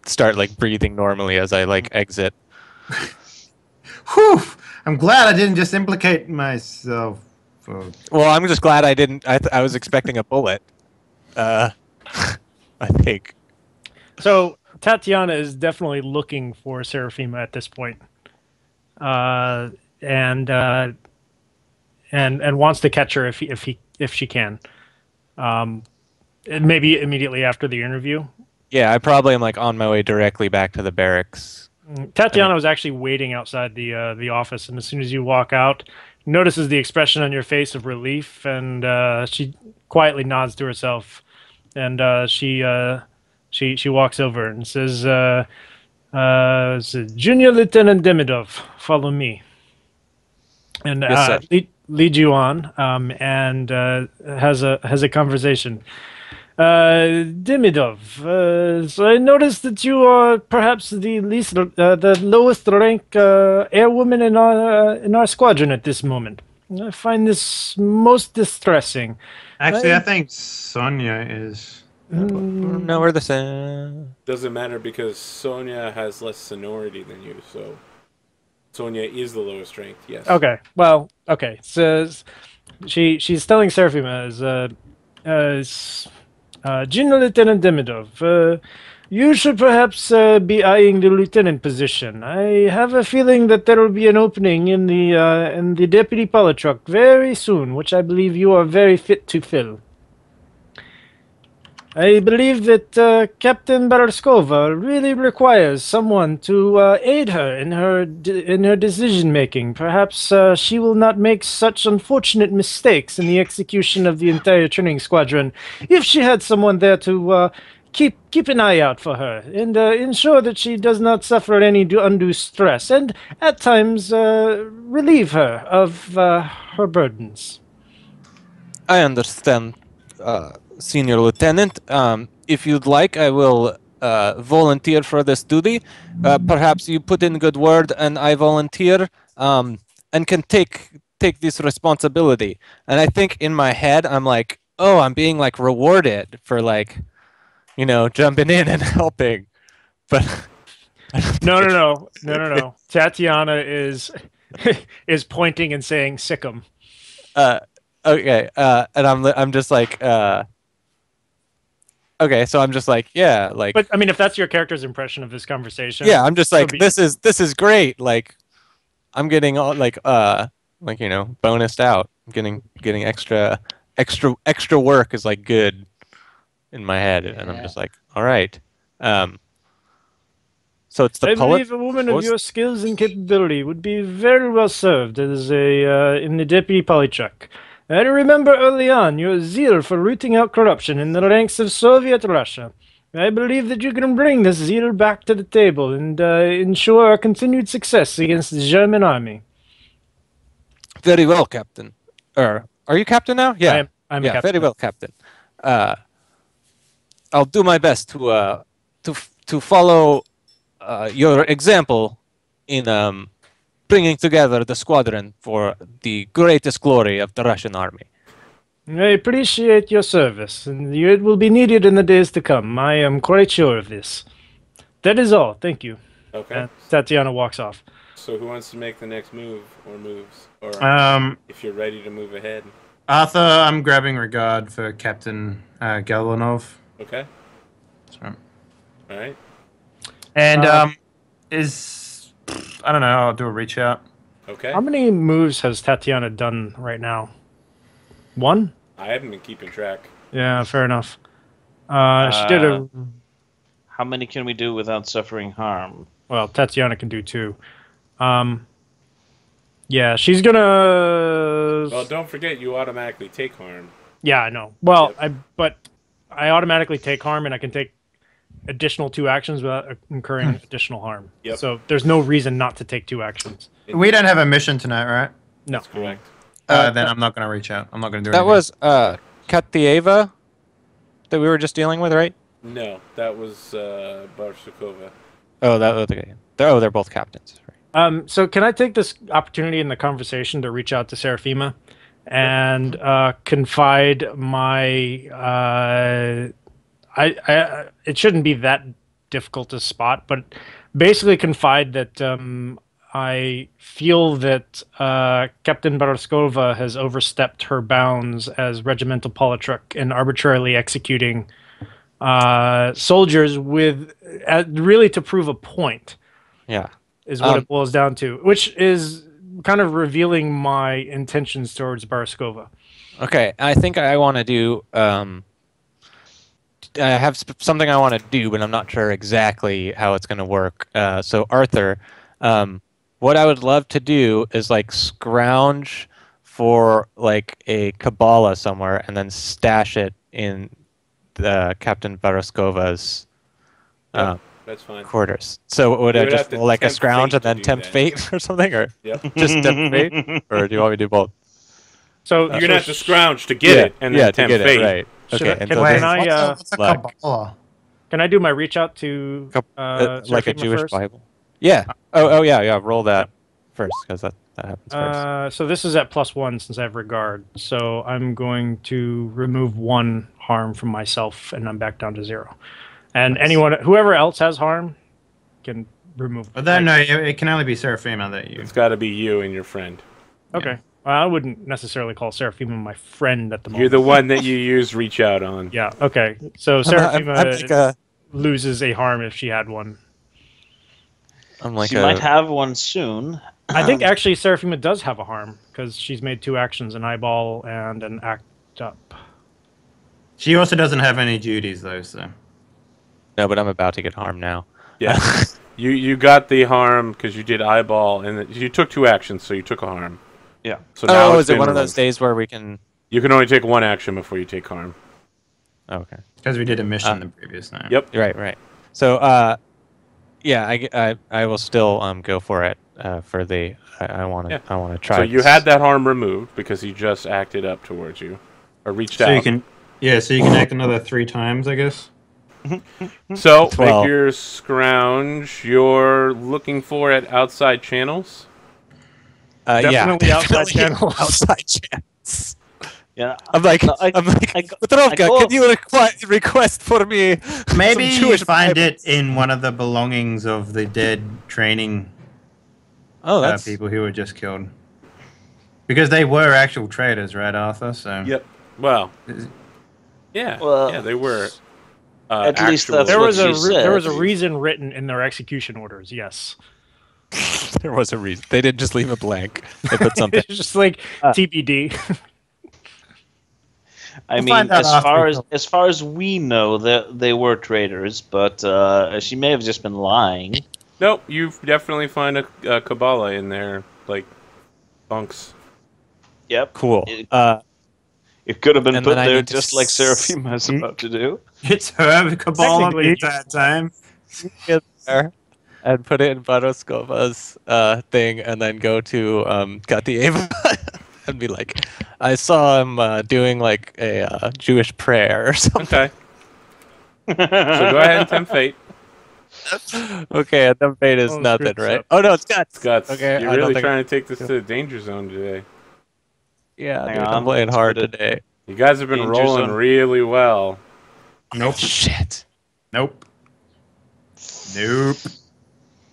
start like breathing normally as I like exit. Whew! I'm glad I didn't just implicate myself. Well, I'm just glad I didn't. I was expecting a bullet. I think. So Tatiana is definitely looking for Seraphima at this point, and wants to catch her if she can. Maybe immediately after the interview. Yeah, I probably am like on my way directly back to the barracks. Tatiana was actually waiting outside the office, and as soon as you walk out, notices the expression on your face of relief, and she quietly nods to herself, and she walks over and says, "Junior Lieutenant Demidov, follow me," and Yes, lead you on, and has a conversation. Demidov, so I noticed that you are perhaps the lowest rank airwoman in our squadron at this moment. I find this most distressing. Actually, I think Sonia is. No, we're the same. Doesn't matter because Sonia has less seniority than you, so Sonia is the lowest ranked. Yes. Okay. Well. Okay. So she's telling Seraphima as Junior Lieutenant Demidov, you should perhaps be eyeing the lieutenant position. I have a feeling that there will be an opening in the deputy polytruck very soon, which I believe you are very fit to fill. I believe that Captain Barskova really requires someone to aid her in her decision making. Perhaps she will not make such unfortunate mistakes in the execution of the entire training squadron if she had someone there to keep an eye out for her and ensure that she does not suffer any undue stress and at times relieve her of her burdens. I understand, Senior Lieutenant. If you'd like, I will volunteer for this duty. Perhaps you put in good word, and I volunteer, and can take this responsibility. And I think in my head, I'm like, oh, I'm being like rewarded for like, jumping in and helping. But No. Tatiana is pointing and saying "Sick'em." Okay. And I'm just like. Okay, so I'm just like, yeah, like. But I mean, if that's your character's impression of this conversation, yeah, I'm just like, this is great. Like, I'm getting all bonused out. I'm getting extra work is like good in my head, and I'm just like, all right. So it's the I poet. believe a woman of your skills and capability would be very well served as in the deputy polytruck. I remember early on your zeal for rooting out corruption in the ranks of Soviet Russia. I believe that you can bring this zeal back to the table and ensure our continued success against the German army. Very well, Captain. Are you Captain now? Yeah, I'm yeah, Captain. very well, Captain. I'll do my best to follow your example in bringing together the squadron for the greatest glory of the Russian army. I appreciate your service, and it will be needed in the days to come. I am quite sure of this. That is all. Thank you. Okay. And Tatiana walks off. So who wants to make the next move or moves? Or if you're ready to move ahead. Arthur, I'm grabbing regard for Captain Galanov. Okay. Sorry. All right. And I don't know, I'll do a reach out. Okay. How many moves has Tatiana done right now? One? I haven't been keeping track. Yeah, fair enough. She did a... How many can we do without suffering harm? Well, Tatiana can do two. Yeah, she's gonna... Well, don't forget you automatically take harm. Yeah, I know. Well, Yep. but I automatically take harm, and I can take additional 2 actions without incurring additional harm. Yep. So there's no reason not to take 2 actions. We don't have a mission tonight, right? No. That's correct. Then I'm not going to reach out. I'm not going to do That anything. was Katieva that we were just dealing with, right? No, that was Barshakova. Oh, okay. They're both captains. Right. So can I take this opportunity in the conversation to reach out to Seraphima and confide my... it shouldn't be that difficult to spot, but basically confide that I feel that Captain Baraskova has overstepped her bounds as regimental politruk in arbitrarily executing soldiers with really to prove a point. Yeah. Is what it boils down to, which is kind of revealing my intentions towards Baraskova. Okay, I think I want to do. I have something I want to do, but I'm not sure exactly how it's going to work. So Arthur, what I would love to do is like scrounge for like a Kabbalah somewhere and then stash it in Captain Baraskova's That's fine. quarters. So would You I would just have to roll like a tempt scrounge fate and to then do tempt that. fate or something, or Yep. just tempt fate, or do you want me to do both? So You're gonna have to scrounge to get it, and then to tempt get fate. it right. Should Okay, I- and can so I- then can I, What's a luck. Kabbalah? Can I do my reach out to like a Seraphima Jewish first? Bible? Yeah. Oh yeah. Roll that first because that happens first. So this is at +1 since I have regard. So I'm going to remove 1 harm from myself, and I'm back down to 0. And whoever else has harm, can remove. But then, no, it can only be Seraphima that you. It's got to be you and your friend. Okay. Well, I wouldn't necessarily call Seraphima my friend at the moment. You're the one that you use reach out on. Yeah. Okay. So I'm Seraphima like a, loses a harm if she had one. I'm like She a, might have one soon. I think actually Seraphima does have a harm because she's made 2 actions: an eyeball and an act up. She also doesn't have any duties though, so. no, but I'm about to get harmed now. Yeah. you got the harm because you did eyeball, and you took 2 actions, so you took a harm. Yeah. So now Oh, it's is it been one of those removed. days where we can? You can only take 1 action before you take harm. Okay. Because we did a mission the previous night. Yep. Right. So, yeah, I will still go for it. For the I want to try. So you this. had that harm removed because he just acted up towards you, or reached So out. you can, so you can act another 3 times, I guess. So 12. make your scrounge. You're looking for at outside channels. Definitely yeah, outside definitely channels. outside channels. Yeah. I'm like, No, I Petrovka, go- can you request for me Maybe some you Jewish find Bible? it in one of the belongings of the dead training Oh, that's people who were just killed. Because they were actual traitors, right, Arthur? So. Yep. Well. Is- Yeah. Well, yeah, they were. at least actual- that's There what was a she said. there was a reason written in their execution orders. Yes. there was a reason. They didn't just leave it blank. They put something. It's just like TBD. I We'll mean, find out after as far as we know, they were traitors, but she may have just been lying. Nope. You definitely find a Kabbalah in there, like bunks. Yep. Cool. It could have been And put then I there need to just like Seraphima is about to do. It's her Kabbalah Technically- at that time. Get there and put it in Baroskova's thing, and then go to Katieva and be like, I saw him doing like a Jewish prayer or something. Okay. So go ahead and tempt fate. Okay, and then fate is Oh, nothing, screw this right? up. Oh no, it's guts. Guts. Okay, You're I don't really think- trying to take this to the danger zone today. Yeah, Hang dude, on, I'm playing let's hard put it- today. You guys have been Danger rolling zone. really well. Nope. Shit. Nope. Nope.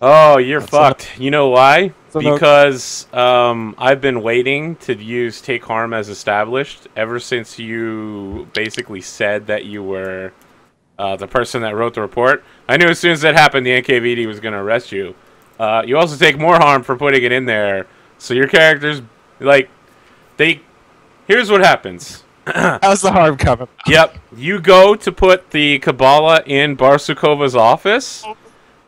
Oh, you're That's fucked. You know why? So no- Because I've been waiting to use take harm as established ever since you basically said that you were the person that wrote the report. I knew as soon as that happened, the NKVD was going to arrest you. You also take more harm for putting it in there. So your characters, like, here's what happens. How's the harm coming? Yep. You go to put the Kabbalah in Barsukova's office,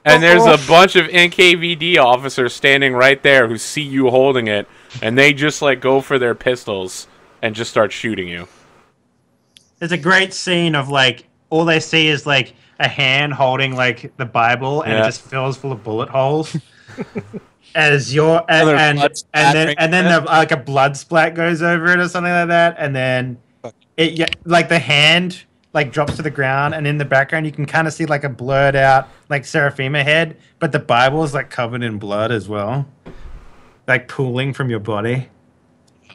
and there's a bunch of NKVD officers standing right there who see you holding it, and they just, like, go for their pistols and just start shooting you. There's a great scene of, like, all they see is, like, a hand holding, like, the Bible, and Yeah. it just fills full of bullet holes. As your Another and blood splattering then like a blood splat goes over it or something like that, and then like the hand like drops to the ground, and in the background you can kind of see like a blurred out like Seraphima head, but the Bible is like covered in blood as well, like pooling from your body.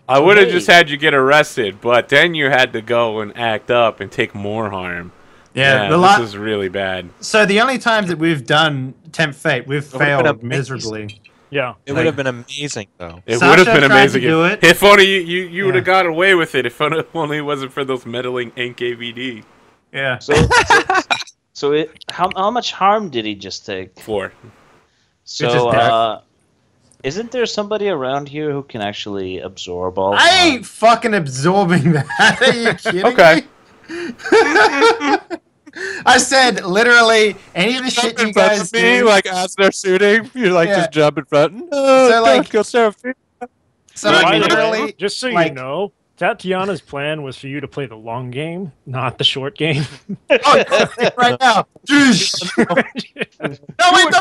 I would have just had you get arrested, but then you had to go and act up and take more harm. Yeah, this is really bad. So the only times that we've done Tempt Fate, we've would've been failed amazing. miserably. Yeah. It would have been amazing, though. It Sasha would have been tried to amazing do it. if only you would Yeah. have got away with it. If only it wasn't for those meddling NKVD. Yeah. So how much harm did he just take? 4. So isn't there somebody around here who can actually absorb all? I ain't fucking absorbing that. Are you kidding Okay. me? I said literally any of the shit you guys do. like as they're shooting, you like Yeah. just jump in front. No, So, like- kill Seraphim. So By like the way, literally, just so like- you know, Tatiana's plan was for you to play the long game, not the short game. oh, right now. No, wait,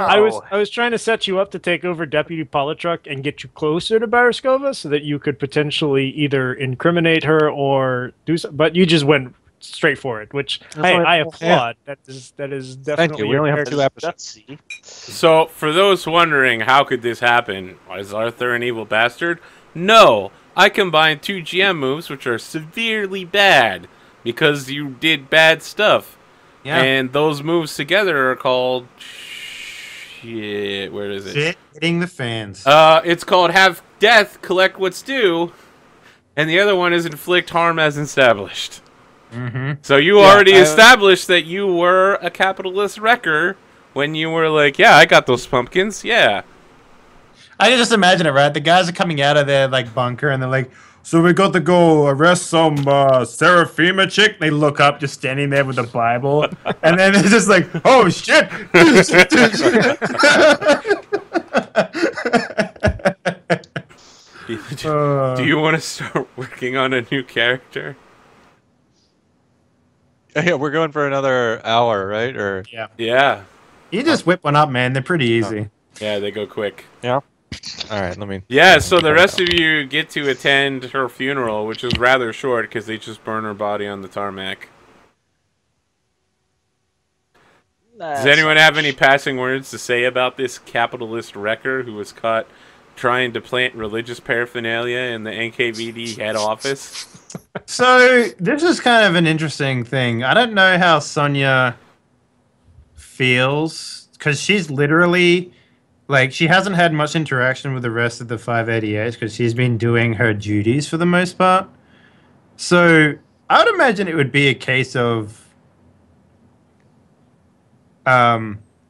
I was trying to set you up to take over Deputy Politruck and get you closer to Baraskova so that you could potentially either incriminate her or do something. But you just went straight for it, which I applaud. That is definitely. Thank you. We only have 2 episodes. Gutsy. So, for those wondering, how could this happen? Is Arthur an evil bastard? No. I combined 2 GM moves, which are severely bad, because you did bad stuff. Yeah. And those moves together are called... Shit, where is it? Shit hitting the fans. It's called Have Death Collect What's Due, and the other one is Inflict Harm as Established. Mm-hmm. So you already established that you were a capitalist wrecker when you were like, yeah, I got those pumpkins, yeah. I can just imagine it, right? The guys are coming out of their like bunker and they're like, so we got to go arrest some Seraphima chick. They look up, just standing there with a Bible, and then they're just like, oh shit. Do you want to start working on a new character? Yeah, we're going for another hour, right? Or Yeah. You just whip one up, man. They're pretty easy. Yeah, they go quick. yeah. All right, let me. Yeah, so the rest of you get to attend her funeral, which is rather short because they just burn her body on the tarmac. Does anyone have any passing words to say about this capitalist wrecker who was caught trying to plant religious paraphernalia in the NKVD head office? So this is kind of an interesting thing. I don't know how Sonia feels because she's literally like she hasn't had much interaction with the rest of the 588s because she's been doing her duties for the most part. So I would imagine it would be a case of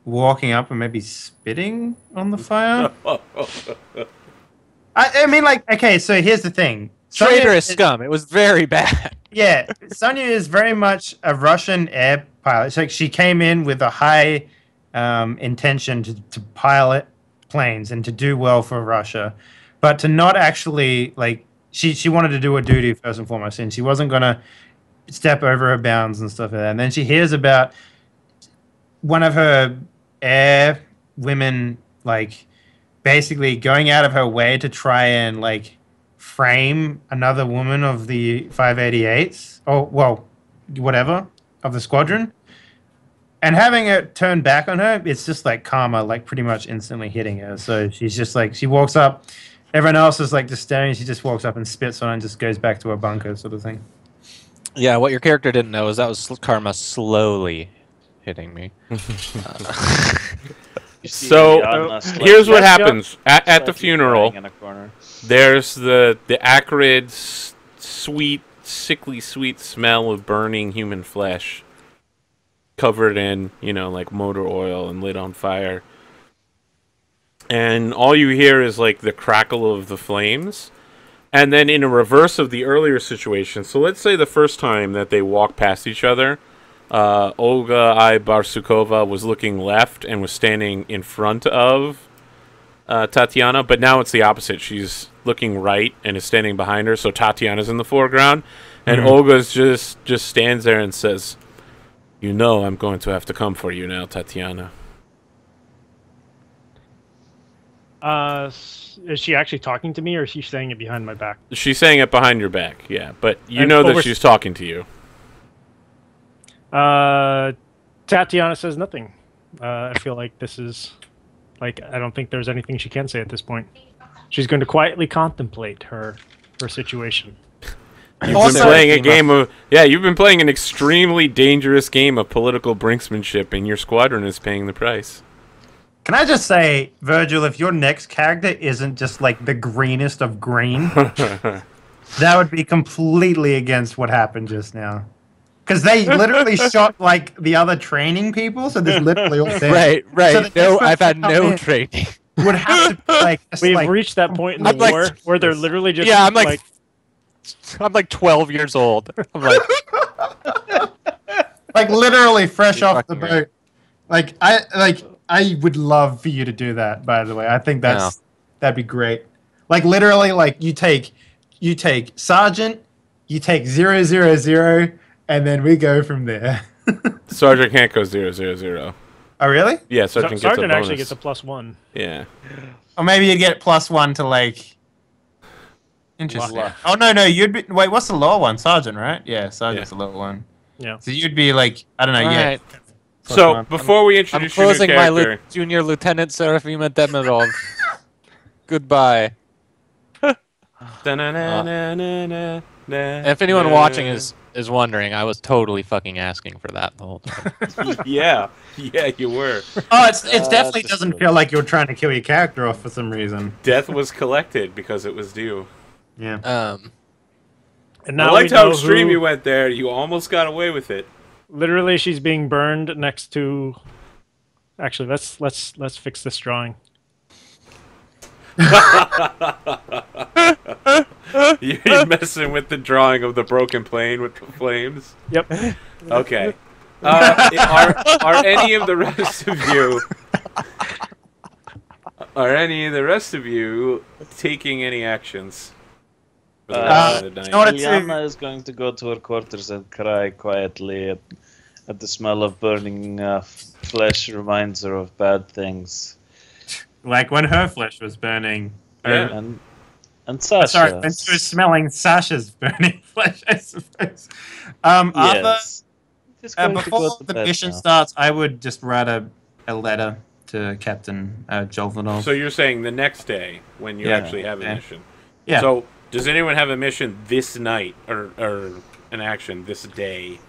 walking up and maybe spitting on the fire. I mean, like, okay, so here's the thing. Traitorous scum. It was very bad. Yeah, Sonia is very much a Russian air pilot. So she came in with a high intention to pilot planes and to do well for Russia, but to not actually, like, she wanted to do her duty first and foremost, and she wasn't going to step over her bounds and stuff like that. And then she hears about one of her air women, like, basically going out of her way to try and, like, frame another woman of the 588s, or, well, whatever, of the squadron. And having it turn back on her, it's just like karma, like pretty much instantly hitting her. So she's just like, she walks up, everyone else is like just staring, she just walks up and spits on her and just goes back to her bunker, sort of thing. Yeah, what your character didn't know is that was karma slowly hitting me. So here's what happens at the funeral. There's the acrid, sweet, sickly sweet smell of burning human flesh, covered in, you know, like motor oil and lit on fire. And all you hear is like the crackle of the flames. And then in a reverse of the earlier situation, so let's say the first time that they walk past each other, Olga Barsukova was looking left and was standing in front of Tatiana, but now it's the opposite. She's looking right and is standing behind her, so Tatiana's in the foreground, and Olga's just stands there and says, "You know I'm going to have to come for you now, Tatiana." Is she actually talking to me, or is she saying it behind my back? She's saying it behind your back, yeah, but you And know that she's talking to you. Tatiana says nothing. I feel like this is, like, I don't think there's anything she can say at this point. She's going to quietly contemplate her situation. You've Also- been playing a game of you've been playing an extremely dangerous game of political brinksmanship, and your squadron is paying the price. Can I just say, Virgil, if your next character isn't just like the greenest of green, that would be completely against what happened just now. Because they literally shot like the other training people, so there's literally all dead. Right. So the No, next I've had person to come no in training. would have to be like, just We've like reached that point in the I'm like- war where they're literally just Yeah, I'm like 12 years old. I'm like, literally fresh You're off the fucking boat. I would love for you to do that. By the way, I think that'd be great. Like literally, like you take Sergeant, you take 000, and then we go from there. Sergeant can't go 000. Oh really? Yeah, Sergeant gets a bonus. actually gets a +1. Yeah. Or maybe you'd get +1 to like. Interesting. Luck. Oh no, you'd be. Wait, what's the lower one? Sergeant, right? Yeah, Sergeant's the lower one. Yeah. So you'd be like, I don't know. all Yeah. right. So one. before we I'm introduce your new closing my character, junior lieutenant Serafima Demirov. Goodbye. Da-na-na-na-na-na-na. If anyone watching is wondering, I was totally fucking asking for that the whole time. yeah, you were. Oh, it definitely just doesn't good. feel like you're trying to kill your character off for some reason. Death was collected because it was due. Yeah. And I now liked we how know extreme who- you went there. You almost got away with it. Literally, she's being burned next to. Actually, let's fix this drawing. You're messing with the drawing of the broken plane with the flames. Yep. Okay. Are any of the rest of you? Are any of the rest of you taking any actions? For the rest of the night? you know what it's- Liana is going to go to her quarters and cry quietly at the smell of burning flesh reminds her of bad things. Like when her flesh was burning. Yeah. And Sasha. Sorry, when she was smelling Sasha's burning flesh, I suppose. Arthur, Yes. Just going to before go to the bed mission now. starts, I would just write a letter to Captain Jolvanov. So you're saying the next day when you Yeah. actually have a Yeah. mission? Yeah. So does anyone have a mission this night or an action this day?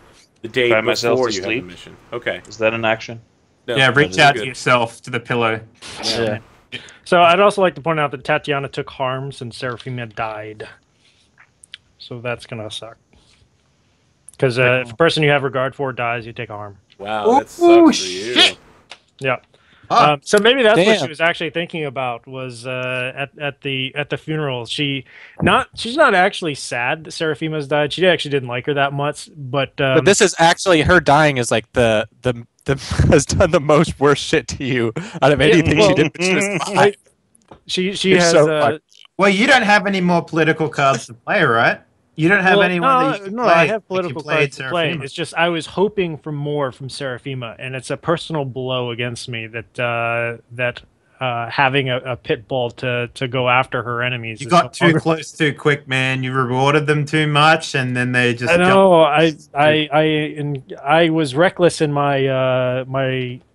The day Cry myself before to you sleep? have a mission. Okay. Is that an action? No, yeah, reach that's out good. to yourself to the pillow. Yeah. So I'd also like to point out that Tatiana took harms and Serafina died. So that's gonna suck. Because if a person you have regard for dies, you take a harm. Wow, that Ooh, sucks for you. shit. Yeah. Ah. So maybe that's what Damn. she was actually thinking about was at the funeral. She's not actually sad that Seraphima's died. She actually didn't like her that much, but But this is actually her dying is like the has done the most worst shit to you out of anything well, she did. Which was I- she You're has so fucked. Well, you don't have any more political cards to play, right? You don't have anyone that you can no, play. I have like you political played cards to play. Seraphima. It's just I was hoping for more from Seraphima, and it's a personal blow against me that having a pit bull to go after her enemies. You is got so too hard. close too quick, man. You rewarded them too much, and then they just. I know. jumped. I was reckless in my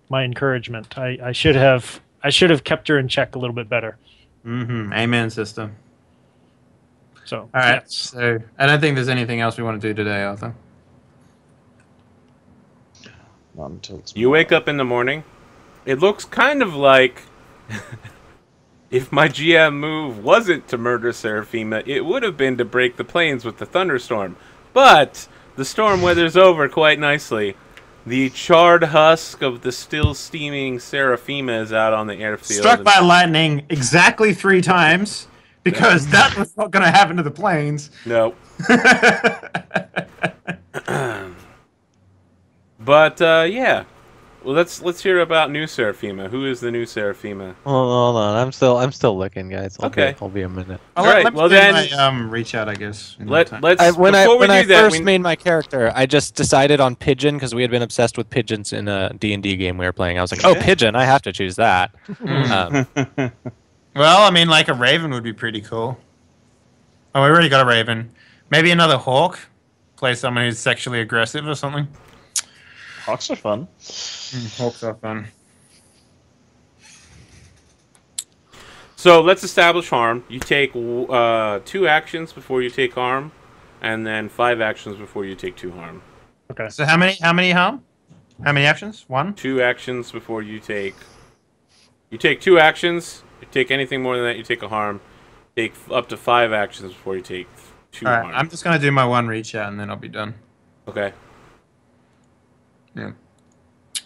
my encouragement. I should have kept her in check a little bit better. Mm-hmm. Amen, sister. So All right. yes. So I don't think there's anything else we want to do today, Arthur. Not until You wake up in the morning. It looks kind of like if my GM move wasn't to murder Seraphima, it would have been to break the plains with the thunderstorm. But the storm weathers over quite nicely. The charred husk of the still steaming Seraphima is out on the airfield. Struck by lightning exactly 3 times because that was not going to happen to the planes. No. But yeah. Well, let's hear about new Seraphima. Who is the new Seraphima? Hold on, I'm still looking, guys. Okay. I'll be a minute. Alright, let me well do then- my, reach out, I guess. in Let's time. When before we I do that, first we- made my character, I just decided on pigeon because we had been obsessed with pigeons in a D&D game we were playing. I was like, oh, pigeon, I have to choose that. Um, Well, I mean, like a raven would be pretty cool. Oh, we already got a raven. Maybe another hawk. Play someone who's sexually aggressive or something. Hawks are fun. Hawks are fun. So let's establish harm. You take 2 actions before you take harm. and then 5 actions before you take 2 harm. Okay. So how many harm? How many actions? 1? 2 actions before you take. You take 2 actions. You take anything more than that, you take a harm. Take up to 5 actions before you take 2 All right, harm. I'm just gonna do my 1 reach out and then I'll be done. Okay. Yeah.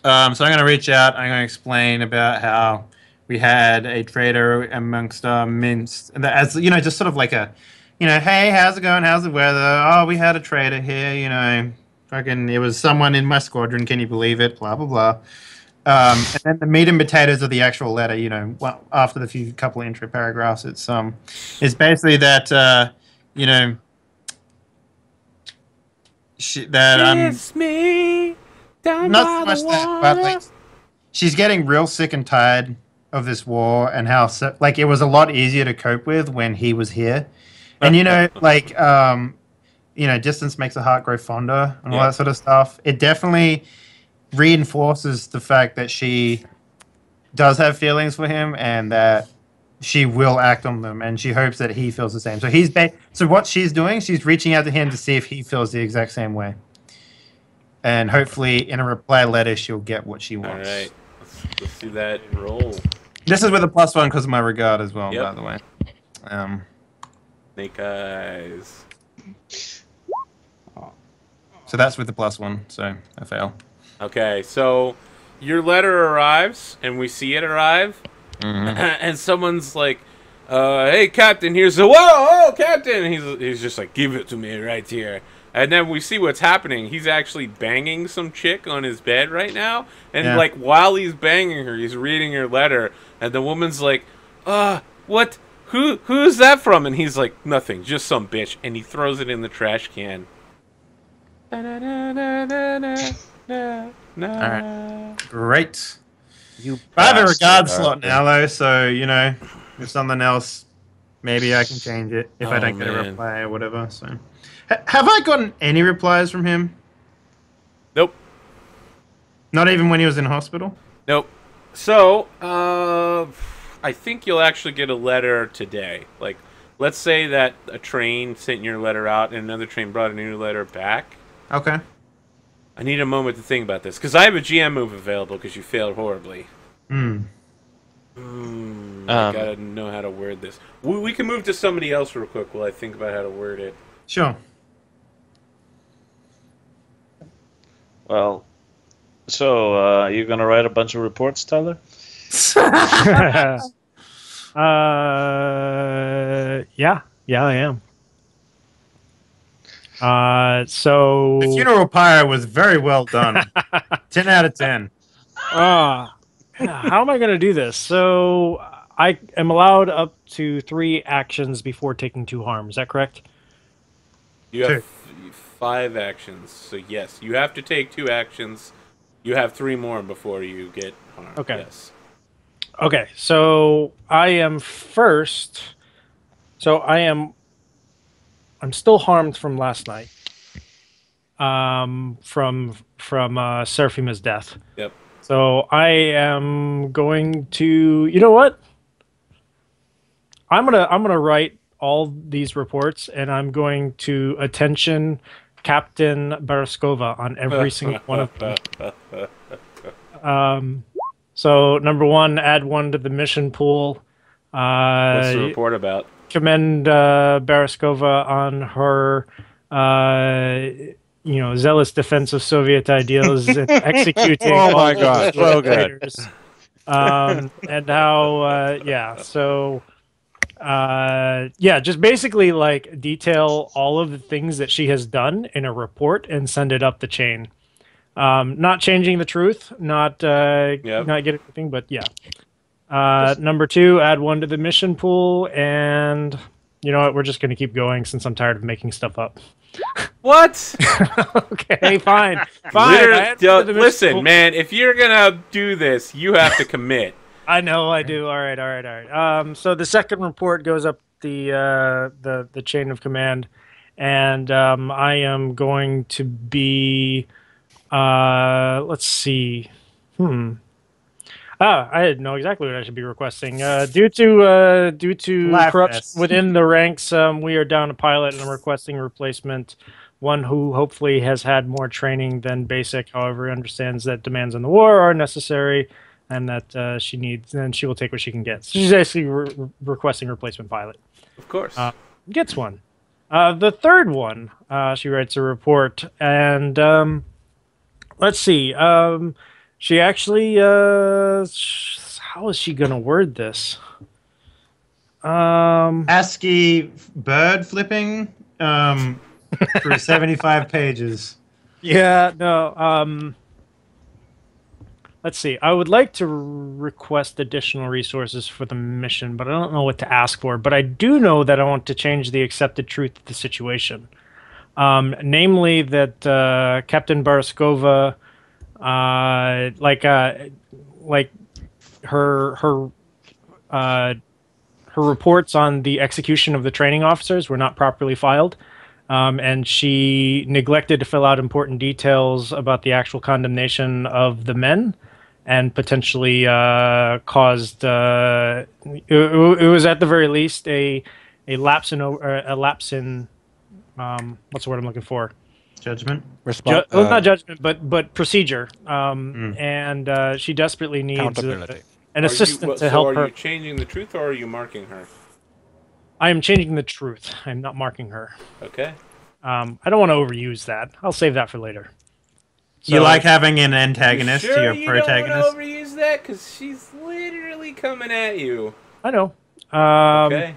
So I'm gonna reach out. I'm gonna explain about how we had a traitor amongst our midst, and as you know, just sort of like a, hey, how's it going? How's the weather? Oh, we had a traitor here. Fucking, it was someone in my squadron. Can you believe it? Blah blah blah. And then the meat and potatoes of the actual letter. Well, after the couple of intro paragraphs, it's basically that Kiss me down not by so much the that, water. but like she's getting real sick and tired of this war and how like it was a lot easier to cope with when he was here, and distance makes the heart grow fonder and all that sort of stuff. It definitely reinforces the fact that she does have feelings for him and that she will act on them, and she hopes that he feels the same. So what she's doing, she's reaching out to him to see if he feels the exact same way. And hopefully, in a reply letter, she'll get what she wants. All right, let's do that roll. This is with a +1 because of my regard as well, Yep. by the way. Snake eyes. So that's with the +1, so I fail. Okay, so your letter arrives, and we see it arrive, and someone's like, "Hey, Captain, here's the whoa, Captain!" And he's just like, "Give it to me right here." And then we see what's happening. He's actually banging some chick on his bed right now, and like while he's banging her, he's reading her letter, and the woman's like, what? Who's that from?" And he's like, "Nothing, just some bitch," and he throws it in the trash can. Alright. Great. You I have a regard bastard, slot Arthur. now, though, so, if something else, maybe I can change it if I don't get a man. reply or whatever. So, have I gotten any replies from him? Nope. Not even when he was in hospital? Nope. So, I think you'll actually get a letter today. Like, let's say that a train sent your letter out and another train brought a new letter back. Okay. I need a moment to think about this, because I have a GM move available because you failed horribly. I gotta know how to word this. We can move to somebody else real quick while I think about how to word it. Sure. Well, so you're gonna write a bunch of reports, Tyler? Yeah, I am. So The funeral pyre was very well done. 10 out of 10. how am I going to do this? So I am allowed up to 3 actions before taking 2 harm. Is that correct? You have 5 actions, so yes, you have to take 2 actions. You have 3 more before you get harmed. Okay. Yes. Okay, so I am first. So I'm still harmed from last night. From Seraphima's death. Yep. So I am going to. You know what? I'm gonna write all these reports, and I'm going to attention Captain Baraskova on every single one of them. So number 1, add 1 to the mission pool. What's the report about? Commend Baraskova on her, zealous defense of Soviet ideals and executing. Oh my all God, of the so good. traitors. And how, just basically like detail all of the things that she has done in a report and send it up the chain. Not changing the truth, not getting anything, but yeah. Number 2, add 1 to the mission pool, and you know what? We're just going to keep going since I'm tired of making stuff up. What? Okay, fine. Listen, man, if you're gonna do this, you have to commit. I know, I do. All right. So the second report goes up the chain of command, and I am going to be. Let's see. I know exactly what I should be requesting. Due to Laugh corruption fest. within the ranks, we are down a pilot, and I'm requesting a replacement. One who hopefully has had more training than basic. However, understands that demands on the war are necessary, and that she needs, and she will take what she can get. So she's actually requesting a replacement pilot. Of course. Gets one. The third one, she writes a report, and let's see. She actually, how is she gonna word this? ASCII bird flipping for 75 pages. Yeah, no. Let's see. I would like to request additional resources for the mission, but I don't know what to ask for. But I do know that I want to change the accepted truth of the situation. Namely that Captain Baraskova, like her reports on the execution of the training officers were not properly filed. And she neglected to fill out important details about the actual condemnation of the men, and potentially caused it was at the very least a lapse in what's the word I'm looking for? Judgment. Not judgment, but procedure. And she desperately needs Accountability. an assistant to help her. Are you changing the truth, or are you marking her? I am changing the truth. I'm not marking her. Okay. I don't want to overuse that. I'll save that for later. You So- like having an antagonist You to your sure protagonist? You don't want to overuse that, because she's literally coming at you. I know. Okay.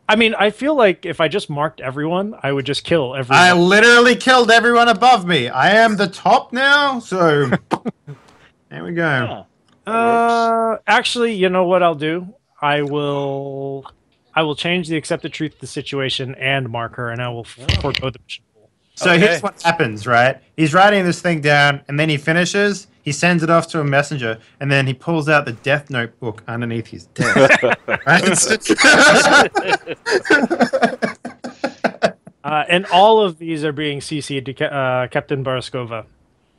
I mean, I feel like if I just marked everyone, I would just kill everyone. I literally killed everyone above me. I am the top now, so there we go. Actually, you know what I'll do? I will change the accepted truth of the situation and mark her, and I will forego the mission. So here's what happens, right? He's writing this thing down, and then he finishes. He sends it off to a messenger, and then he pulls out the Death Notebook underneath his desk. And all of these are being CC'd to Captain Baraskova.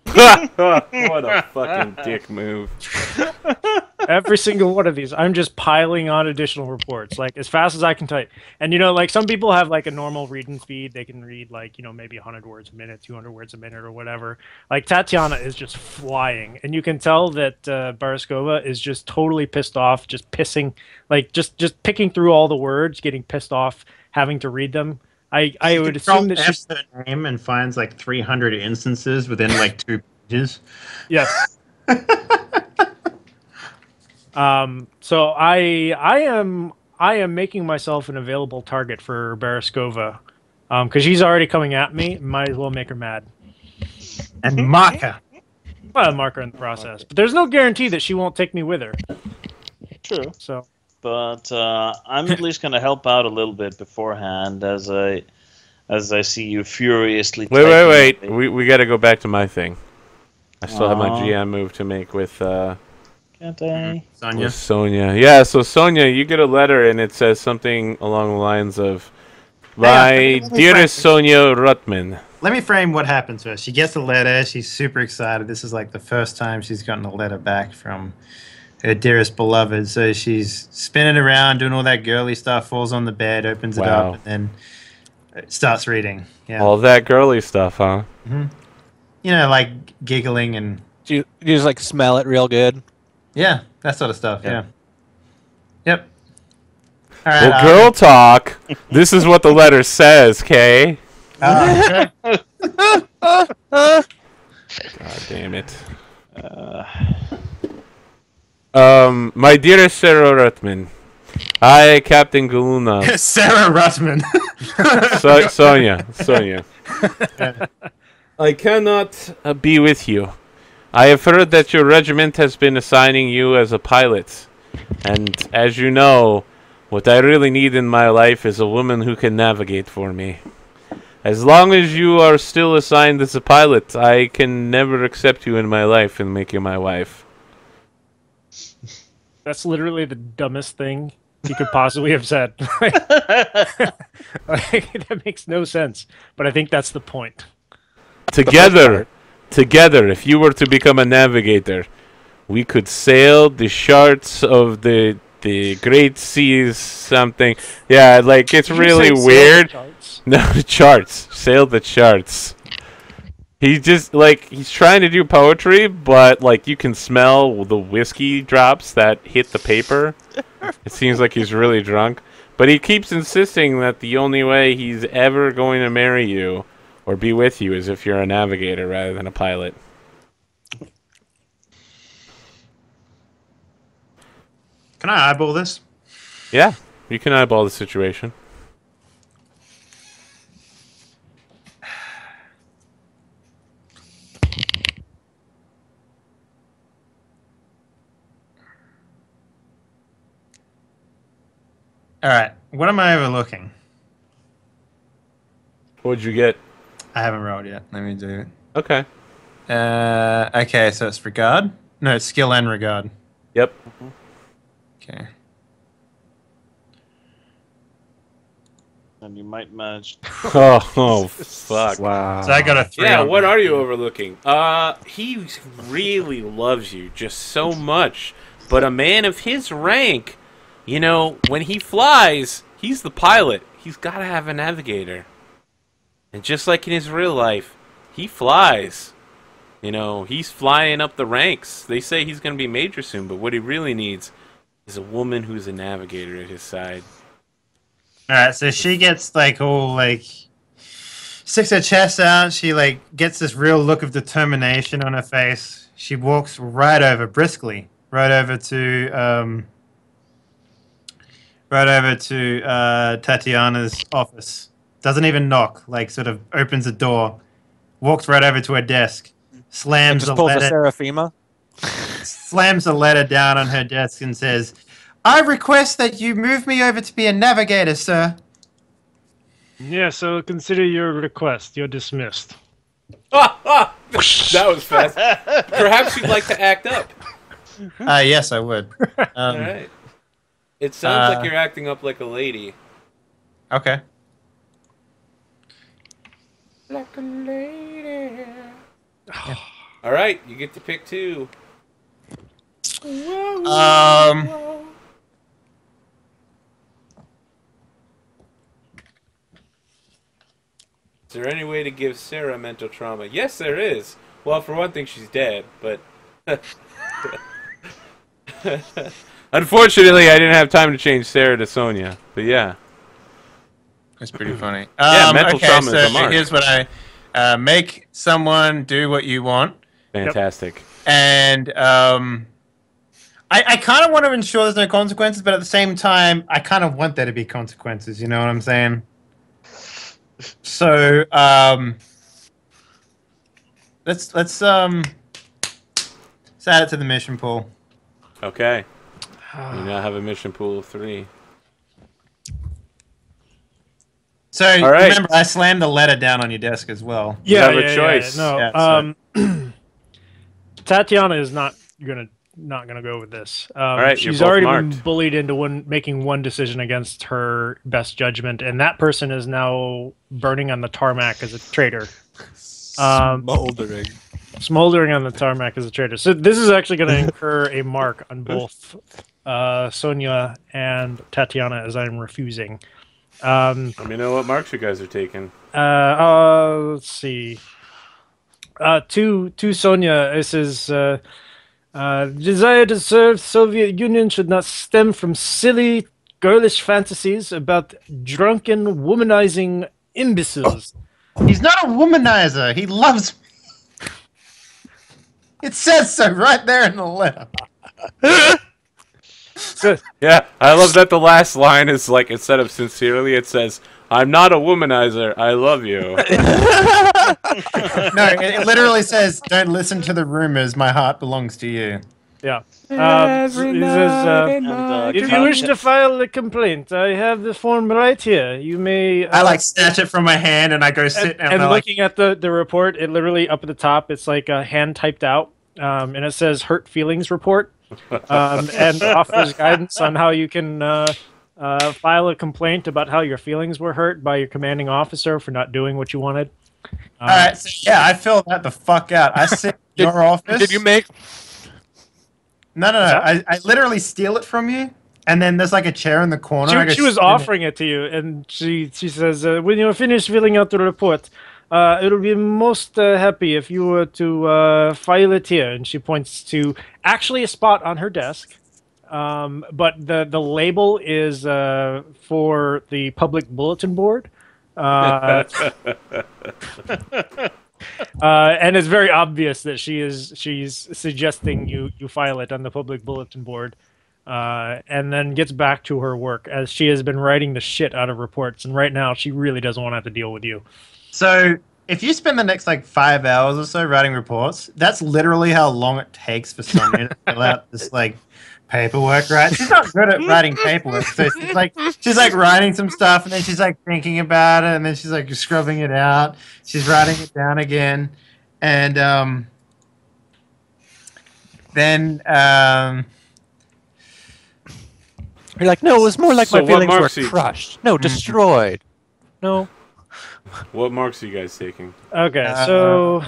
What a fucking dick move. Every single one of these, I'm just piling on additional reports, like as fast as I can type. And like some people have like a normal reading speed; they can read like maybe 100 words a minute, 200 words a minute, or whatever. Like Tatiana is just flying, and you can tell that Baraskova is just totally pissed off, just pissing, like just picking through all the words, getting pissed off, having to read them. I would assume that she's the name and finds like 300 instances within like 2 pages. yes. So I am making myself an available target for Baraskova, because she's already coming at me. Might as well make her mad. And Maka. Well, mark her in the process, but there's no guarantee that she won't take me with her. True. So But I'm at least going to help out a little bit beforehand as I see you furiously. Wait. We got to go back to my thing. I still have my GM move to make with Can't I? Sonia. with Sonia. Yeah, so Sonia, you get a letter and it says something along the lines of, "My dearest Sonia Rutman." Let me frame what happens first. She gets a letter. She's super excited. This is like the first time she's gotten a letter back from her dearest beloved. So she's spinning around, doing all that girly stuff, falls on the bed, opens it Wow. up, and then starts reading. Yeah. All that girly stuff, huh? Like giggling and You just like smell it real good. yeah, that sort of stuff. Yeah. Yep. All right. Well, girl talk. This is what the letter says, Kay. God damn it. My dearest Sarah Rutman, I, Captain Galuna, Sarah Rutman. Sonia. I cannot be with you. I have heard that your regiment has been assigning you as a pilot. And as you know, what I really need in my life is a woman who can navigate for me. As long as you are still assigned as a pilot, I can never accept you in my life and make you my wife. that's literally the dumbest thing he could possibly have said. That makes no sense. But I think that's the point. Together, if you were to become a navigator, We could sail the charts of the great seas. Something. Yeah, like it's really weird. No, the charts. Sail the charts. He's just like he's trying to do poetry, but like you can smell the whiskey drops that hit the paper. It seems like he's really drunk, but he keeps insisting that the only way he's ever going to marry you or be with you is if you're a navigator rather than a pilot. Can I eyeball this? Yeah, you can eyeball the situation. All right. What am I overlooking? What'd you get? I haven't rolled yet. Let me do it. Okay. Okay, so it's regard? No, it's skill and regard. Yep. Okay. And you might manage. Oh, fuck. Wow. So I got a 3. Yeah, on what that. are you overlooking? He really loves you just so much. But a man of his rank, you know, when he flies, he's the pilot. He's got to have a navigator. And just like in his real life, he flies. You know, he's flying up the ranks. They say he's going to be major soon, but what he really needs is a woman who's a navigator at his side. All right, so she gets like all like sticks her chest out. She like gets this real look of determination on her face. She walks right over briskly, right over to Tatiana's office. Doesn't even knock. Like sort of opens the door, walks right over to her desk, slams Just the pulls a letter, Seraphima. slams the letter down on her desk, and says, "I request that you move me over to be a navigator, sir." Yeah, so consider your request. You're dismissed. That was fast. Perhaps you'd like to act up. Yes, I would. All right. It sounds like you're acting up like a lady. Okay. Like a lady. All right, you get to pick 2. Is there any way to give Sarah mental trauma? Yes, there is. Well, for one thing, she's dead, but... Unfortunately, I didn't have time to change Sarah to Sonia, but yeah. That's pretty funny. Yeah, mental okay, trauma is so a mark. here's what I make someone do what you want, Fantastic. and I kind of want to ensure there's no consequences, but at the same time, I kind of want there to be consequences. You know what I'm saying? So let's add it to the mission pool. Okay. You now have a mission pool of 3. So All right. remember, I slammed the letter down on your desk as well. You have a choice. No, Yeah, Tatiana is not gonna go with this. right, you're she's both already been marked. bullied into making one decision against her best judgment, and that person is now burning on the tarmac as a traitor. Smoldering. Smoldering on the tarmac as a traitor. So this is actually going to incur a mark on both Sonia and Tatiana, as I'm refusing. Let me know what marks you guys are taking. Let's see. To Sonia, it says, desire to serve Soviet Union should not stem from silly, girlish fantasies about drunken, womanizing imbeciles. He's not a womanizer. He loves me. It says so right there in the letter. Yeah, I love that the last line is like, instead of sincerely, it says, "I'm not a womanizer, I love you." No, it literally says, "Don't listen to the rumors. My heart belongs to you." Yeah. It says, if you wish to file a complaint, I have the form right here. You may. I like snatch it from my hand and I go sit and I like, looking at the report, it literally up at the top, it's like a hand typed out, and it says "hurt feelings report," and offers guidance on how you can file a complaint about how your feelings were hurt by your commanding officer for not doing what you wanted. all right, so yeah, I fill that the fuck out. I sit in your office. Did you make? No. I literally steal it from you, and then there's like a chair in the corner. I go She was sit in it. offering it to you, and she says, when you're finished filling out the report, it'll be most happy if you were to file it here. And she points to actually a spot on her desk. But the label is for the public bulletin board. And it's very obvious that she's suggesting you file it on the public bulletin board, and then gets back to her work as she has been writing the shit out of reports, and right now she really doesn't want to have to deal with you. So if you spend the next like 5 hours or so writing reports, that's literally how long it takes for Sonia to fill out this like paperwork, right? She's not good at writing paperwork, so she's like writing some stuff, and then she's like thinking about it, and then she's like scrubbing it out. She's writing it down again, and then You're like, no, it was more like So my feelings were marks you? crushed. No, destroyed. No. What marks are you guys taking? Okay, so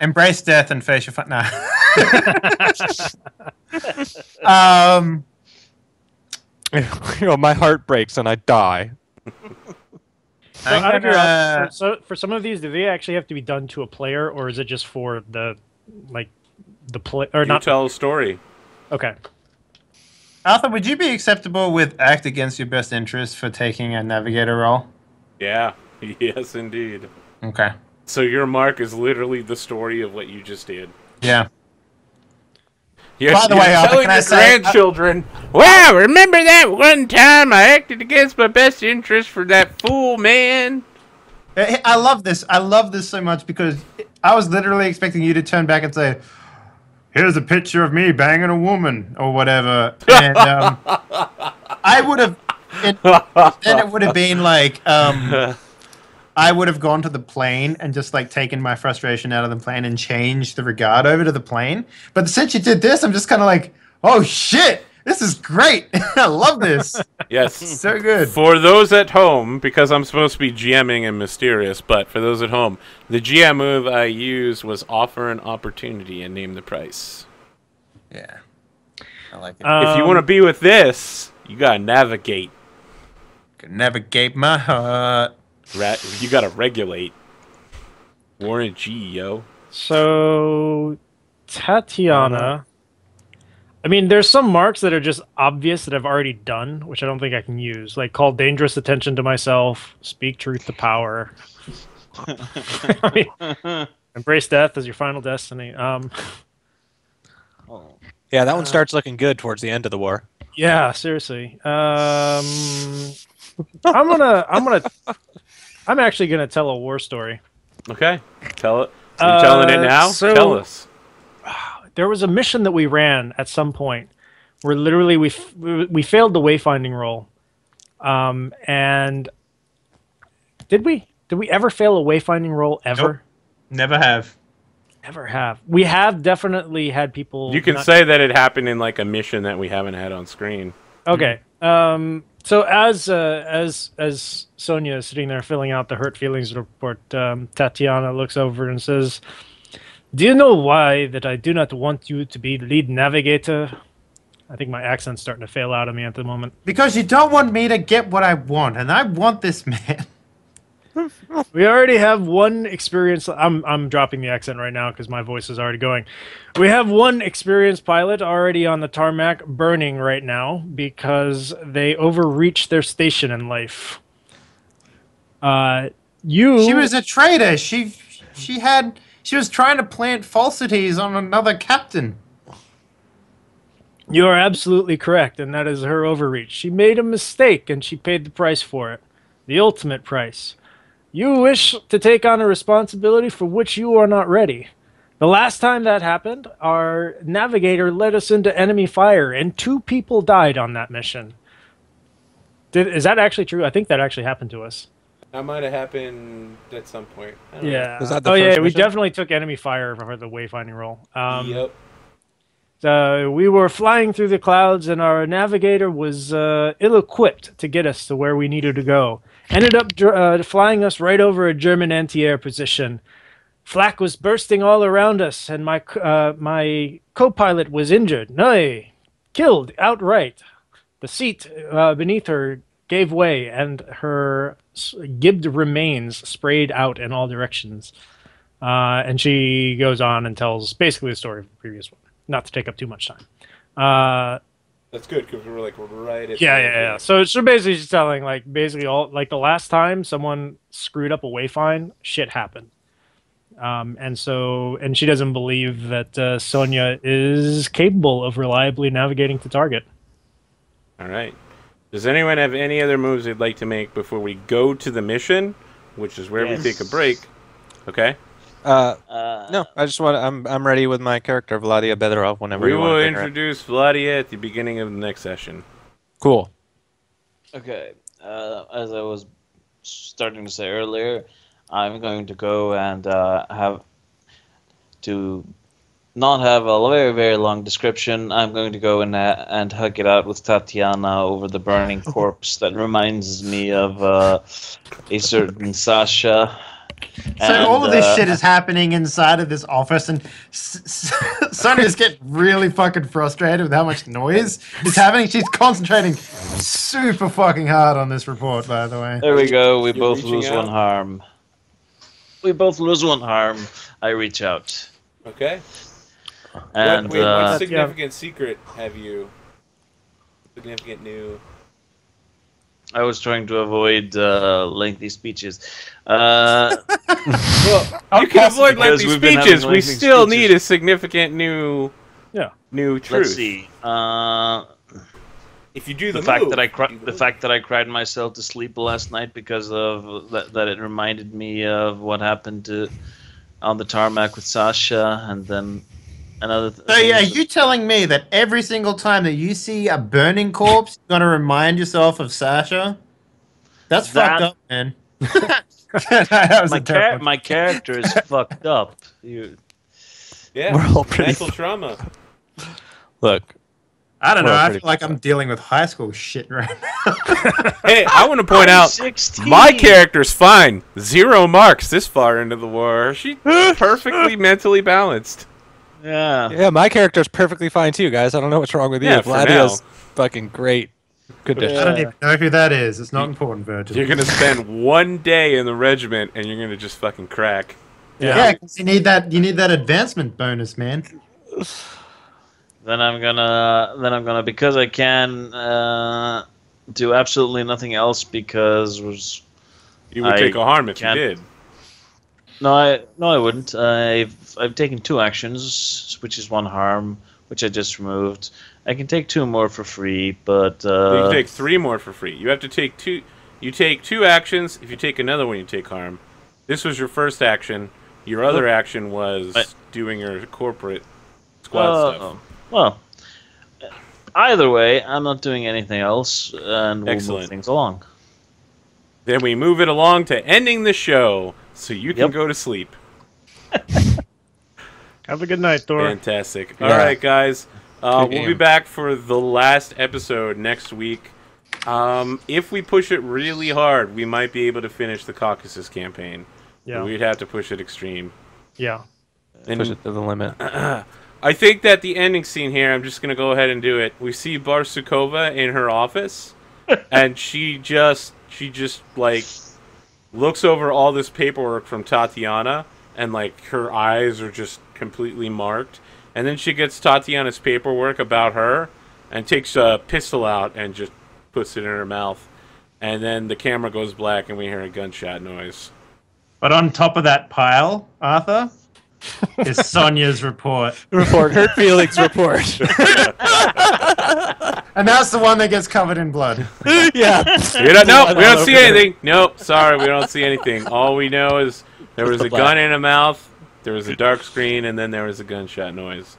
embrace death and face your fun. No. You know, my heart breaks and I die. so for some of these, do they actually have to be done to a player, or is it just for the play or You not? tell a story. Okay. Arthur, would you be acceptable with act against your best interest for taking a navigator role? Yeah. Yes, indeed. Okay. So your mark is literally the story of what you just did. Yeah. You're, By the you're way, Arthur, telling can I your say- grandchildren, wow, remember that one time I acted against my best interest for that fool man? I love this. I love this so much because I was literally expecting you to turn back and say, "Here's a picture of me banging a woman," or whatever. And I would have. Then it would have been like, I would have gone to the plane and just like taken my frustration out of the plane and changed the regard over to the plane. But since you did this, I'm just kind of like, oh shit, this is great. I love this. Yes. So good. For those at home, because I'm supposed to be GMing and mysterious, but for those at home, the GM move I used was offer an opportunity and name the price. Yeah. I like it. If you want to be with this, you gotta navigate. Can navigate my heart. You gotta regulate. Warren G, yo. So Tatiana. I mean, there's some marks that are just obvious that I've already done, which I don't think I can use. Like call dangerous attention to myself, speak truth to power. I mean, embrace death as your final destiny. Yeah, that one starts looking good towards the end of the war. Yeah, seriously. I'm actually gonna tell a war story. Okay, tell it. Are you telling it now? Tell us. There was a mission that we ran at some point where literally we failed the wayfinding roll. And did we ever fail a wayfinding roll ever? Nope. Never have. Never have. We have definitely had people. You can say that it happened in like a mission that we haven't had on screen. Okay. So as Sonia is sitting there filling out the hurt feelings report, Tatiana looks over and says, "Do you know why that I do not want you to be lead navigator?" I think my accent's starting to fail out of me at the moment. Because you don't want me to get what I want, and I want this man. We already have one experience. I'm dropping the accent right now because my voice is already going. We have one experienced pilot already on the tarmac burning right now because they overreached their station in life. She was a traitor. She was trying to plant falsities on another captain. You are absolutely correct, and that is her overreach. She made a mistake, and she paid the price for it. The ultimate price. You wish to take on a responsibility for which you are not ready. The last time that happened, our navigator led us into enemy fire, and 2 people died on that mission. Is that actually true? I think that actually happened to us. That might have happened at some point. I don't know. Yeah. Was that the Oh, yeah, first we mission? definitely took enemy fire for the wayfinding roll. Yep. We were flying through the clouds, and our navigator was ill-equipped to get us to where we needed to go. Ended up flying us right over a German anti-air position. Flak was bursting all around us, and my co-pilot was injured. Nay, killed outright. The seat beneath her gave way, and her gibbed remains sprayed out in all directions. And she goes on and tells basically the story of the previous one, not to take up too much time. That's good because we're like right at Yeah. So basically she's telling basically all the last time someone screwed up a wayfind, shit happened. And she doesn't believe that Sonia is capable of reliably navigating to target. All right. Does anyone have any other moves they'd like to make before we go to the mission, which is where we take a break? Okay. No, I just want. I'm ready with my character Vladia Bedorov whenever we you will want to introduce Vladia at the beginning of the next session. Cool. Okay. As I was starting to say earlier, I'm going to go and have to not have a very, very long description. I'm going to go and hug it out with Tatiana over the burning corpse that reminds me of a certain Sasha. So all of this shit is happening inside of this office, and Sonia's getting really fucking frustrated with how much noise is happening. She's concentrating super fucking hard on this report, by the way. There we go. We You're both reaching lose out? one harm. We both lose one harm. I reach out. Okay. And what significant secret have you? Significant new. I was trying to avoid lengthy speeches. Well, you can avoid Because lengthy we've been having speeches. We lengthy still speeches. need a significant new truth. Let's see. If you do The the fact move, that I you the fact that I cried myself to sleep last night because of that it reminded me of what happened on the tarmac with Sasha, and then another. So are you telling me that every single time that you see a burning corpse, you're gonna remind yourself of Sasha? That's fucked up, man. That was a terrible- my character is fucked up. yeah, We're all pretty mental trauma. Look, I don't know. Well, I pretty feel like I'm dealing with high school shit right now. Hey, I want to point out 16. my character's fine. 0 marks this far into the war. She's perfectly mentally balanced. yeah, my character's perfectly fine too, guys. I don't know what's wrong with you. Yeah, for Vladia's now. fucking great. Good dish. I don't even know who that is. It's not important, Virgil. You're gonna spend 1 day in the regiment, and you're gonna just fucking crack. Yeah, 'cause you need that advancement bonus, man. Then I'm gonna because I can do absolutely nothing else because You would I take a harm if you can't- did. no I wouldn't. I've taken 2 actions, which is 1 harm, which I just removed. I can take 2 more for free, but You can take 3 more for free. You have to take 2. You take 2 actions. If you take another one, you take harm. This was your first action. Your other action was doing your corporate squad stuff. Well, either way, I'm not doing anything else, and we'll Excellent. move things along. Then we move it along to ending the show, so you can Yep. go to sleep. Have a good night, Thor. Fantastic. Yeah. All right, guys. We'll game. be back for the last episode next week. If we push it really hard, we might be able to finish the Caucasus campaign. Yeah. We'd have to push it extreme. Yeah. And Push it to the limit. I think that the ending scene here, I'm just going to go ahead and do it. We see Barsukova in her office, and she just like looks over all this paperwork from Tatiana, and like her eyes are just completely marked. And then she gets Tatiana's paperwork about her and takes a pistol out and just puts it in her mouth. And then the camera goes black and we hear a gunshot noise. But on top of that pile, Arthur, is Sonia's report. Hurt feelings report. And that's the one that gets covered in blood. Yeah. We don't see anything. Nope, sorry, we don't see anything. All we know is there was a gun in a mouth, there was a dark screen, and then there was a gunshot noise.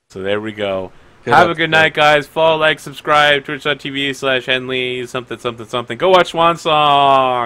So there we go. Have a good night, guys. Follow, like, subscribe, twitch.tv/Henley, something. Go watch Swan Song.